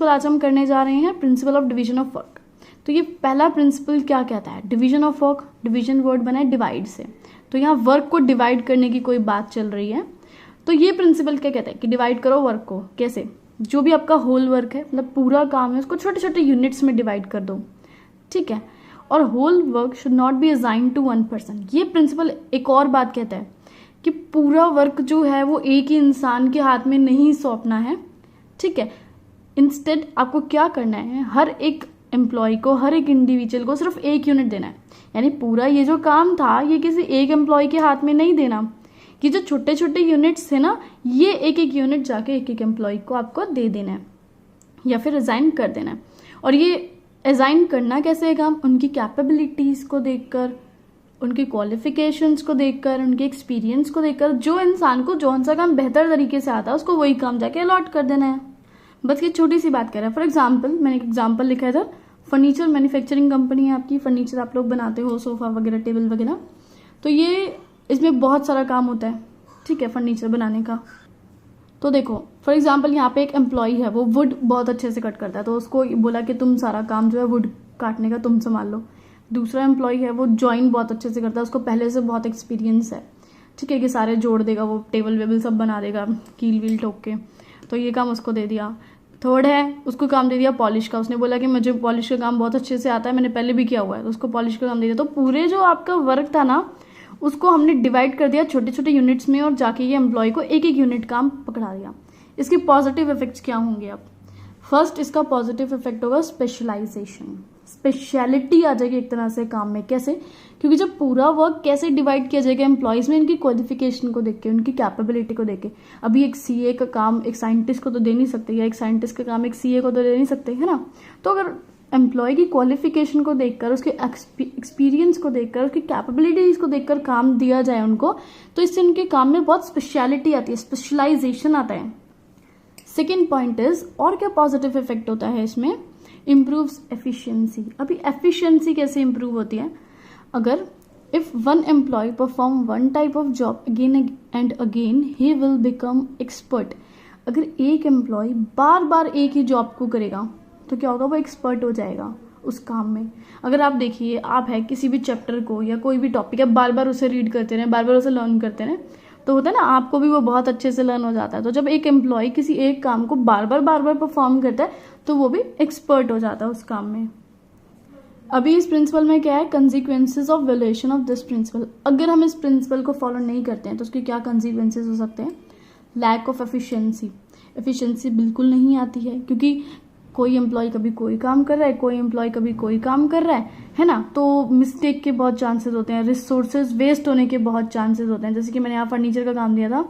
तो आज हम करने जा रहे हैं principle of division of work. तो ये पहला प्रिंसिपल क्या कहता है? Division of work. Division word बना है डिवाइड से, तो यहाँ वर्क को डिवाइड करने की कोई बात चल रही है। तो ये प्रिंसिपल क्या कहता है कि डिवाइड करो वर्क को। कैसे? जो भी आपका होल वर्क है, मतलब पूरा काम है, उसको छोटे छोटे यूनिट्स में डिवाइड कर दो, ठीक है। और whole work should not be assign to one person. ये प्रिंसिपल एक और बात कहता है कि पूरा वर्क जो है वो एक ही इंसान के हाथ में नहीं सौंपना है, ठीक है। इंस्टेड आपको क्या करना है, हर एक एम्प्लॉय को, हर एक इंडिविजुअल को सिर्फ एक यूनिट देना है। यानी पूरा ये जो काम था ये किसी एक एम्प्लॉय के हाथ में नहीं देना। ये जो छोटे छोटे यूनिट्स थे ना, ये एक एक यूनिट जाके एक एक एम्प्लॉय को आपको दे देना है या फिर असाइन कर देना है। और ये असाइन करना कैसे है काम? उनकी कैपेबिलिटीज को देखकर, उनके क्वालिफिकेशंस को देखकर, उनके एक्सपीरियंस को देखकर, जो इंसान को जौन सा काम बेहतर तरीके से आता है उसको वही काम जाके अलॉट कर देना है। बस ये छोटी सी बात कर रहा है। फॉर एग्जाम्पल, मैंने एक एग्जाम्पल लिखा है इधर। फर्नीचर मैन्युफैक्चरिंग कंपनी है आपकी, फर्नीचर आप लोग बनाते हो, सोफा वगैरह, टेबल वगैरह। तो ये इसमें बहुत सारा काम होता है, ठीक है, फर्नीचर बनाने का। तो देखो फॉर एग्जाम्पल यहाँ पे एक एम्प्लॉय है, वो वुड बहुत अच्छे से कट करता है, तो उसको बोला कि तुम सारा काम जो है वुड काटने का तुम संभाल लो। दूसरा एम्प्लॉय है, वो जॉइन बहुत अच्छे से करता है, उसको पहले से बहुत एक्सपीरियंस है, ठीक है, कि सारे जोड़ देगा, वो टेबल वेबल सब बना देगा कील वील ठोक के, तो ये काम उसको दे दिया। थर्ड है, उसको काम दे दिया पॉलिश का। उसने बोला कि मुझे पॉलिश का काम बहुत अच्छे से आता है, मैंने पहले भी किया हुआ है, तो उसको पॉलिश का काम दे दिया। तो पूरे जो आपका वर्क था ना, उसको हमने डिवाइड कर दिया छोटे छोटे यूनिट्स में, और जाके ये एम्प्लॉय को एक एक यूनिट काम पकड़ा दिया। इसके पॉजिटिव इफेक्ट्स क्या होंगे? अब फर्स्ट इसका पॉजिटिव इफेक्ट होगा स्पेशलाइजेशन, स्पेशलिटी आ जाएगी एक तरह से काम में। कैसे? क्योंकि जब पूरा वर्क कैसे डिवाइड किया जाएगा एम्प्लॉयज में, इनकी क्वालिफिकेशन को देख के, उनकी कैपेबिलिटी को देख के। अभी एक सीए का काम एक साइंटिस्ट को तो दे नहीं सकते, या एक साइंटिस्ट का काम एक सीए को तो दे नहीं सकते, है ना। तो अगर एम्प्लॉय की क्वालिफिकेशन को देखकर, उसके एक्सपीरियंस को देखकर, उसकी कैपेबिलिटीज को देखकर काम दिया जाए उनको, तो इससे उनके काम में बहुत स्पेशलिटी आती है, स्पेशलाइजेशन आता है। सेकेंड पॉइंट इज, और क्या पॉजिटिव इफेक्ट होता है इसमें? Improves efficiency. अभी एफिशिएंसी कैसे इंप्रूव होती है? अगर if one employ perform one type of job again and again, he will become expert. अगर एक एम्प्लॉय बार बार एक ही जॉब को करेगा तो क्या होगा? वो एक्सपर्ट हो जाएगा उस काम में। अगर आप देखिए, आप है किसी भी चैप्टर को या कोई भी टॉपिक है, बार बार उसे रीड करते रहे, बार बार उसे लर्न करते रहे, तो होता है ना, आपको भी वो बहुत अच्छे से लर्न हो जाता है। तो जब एक एम्प्लॉय किसी एक काम को बार बार परफॉर्म करता है, तो वो भी एक्सपर्ट हो जाता है उस काम में। अभी इस प्रिंसिपल में क्या है? Consequences of violation of this principle. अगर हम इस प्रिंसिपल को फॉलो नहीं करते हैं तो उसके क्या कंसिक्वेंसेज हो सकते हैं? Lack of efficiency. एफिशिएंसी बिल्कुल नहीं आती है, क्योंकि कोई एम्प्लॉय कभी कोई काम कर रहा है, कोई एम्प्लॉय कभी कोई काम कर रहा है ना। तो मिस्टेक के बहुत चांसेस होते हैं, रिसोर्सेज वेस्ट होने के बहुत चांसेस होते हैं। जैसे कि मैंने यहाँ फर्नीचर का काम दिया था,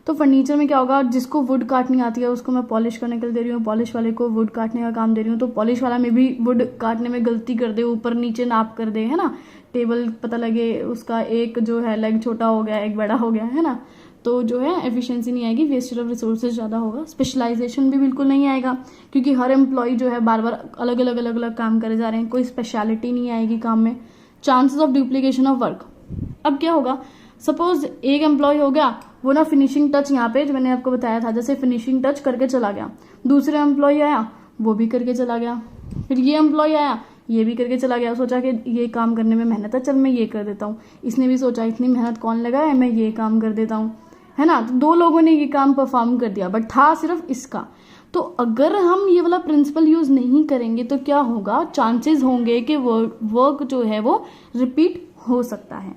तो फर्नीचर में क्या होगा? जिसको वुड काटनी आती है उसको मैं पॉलिश करने के लिए दे रही हूँ, पॉलिश वाले को वुड काटने का काम दे रही हूँ, तो पॉलिश वाला में भी वुड काटने में गलती कर दे, ऊपर नीचे नाप कर दे, है ना। टेबल पता लगे उसका एक जो है लेग छोटा हो गया, एक बड़ा हो गया, है ना। तो जो है एफिशिएंसी नहीं आएगी, वेस्टेज ऑफ रिसोर्सेज ज़्यादा होगा। स्पेशलाइजेशन भी बिल्कुल नहीं आएगा, क्योंकि हर एम्प्लॉय जो है बार बार अलग अलग काम करे जा रहे हैं, कोई स्पेशलिटी नहीं आएगी काम में। Chances of duplication of work. अब क्या होगा? सपोज एक एम्प्लॉय हो गया, वो ना फिनिशिंग टच, यहाँ पे जो मैंने आपको बताया था, जैसे फिनिशिंग टच करके चला गया। दूसरा एम्प्लॉय आया, वो भी करके चला गया। फिर ये एम्प्लॉय आया, ये भी करके चला गया। सोचा कि ये काम करने में मेहनत है, चल मैं ये कर देता हूँ। इसने भी सोचा इतनी मेहनत कौन लगाए, मैं ये काम कर देता हूँ, है ना। तो दो लोगों ने ये काम परफॉर्म कर दिया, बट था सिर्फ इसका। तो अगर हम ये वाला प्रिंसिपल यूज नहीं करेंगे तो क्या होगा? चांसेस होंगे कि वर्क जो है वो रिपीट हो सकता है।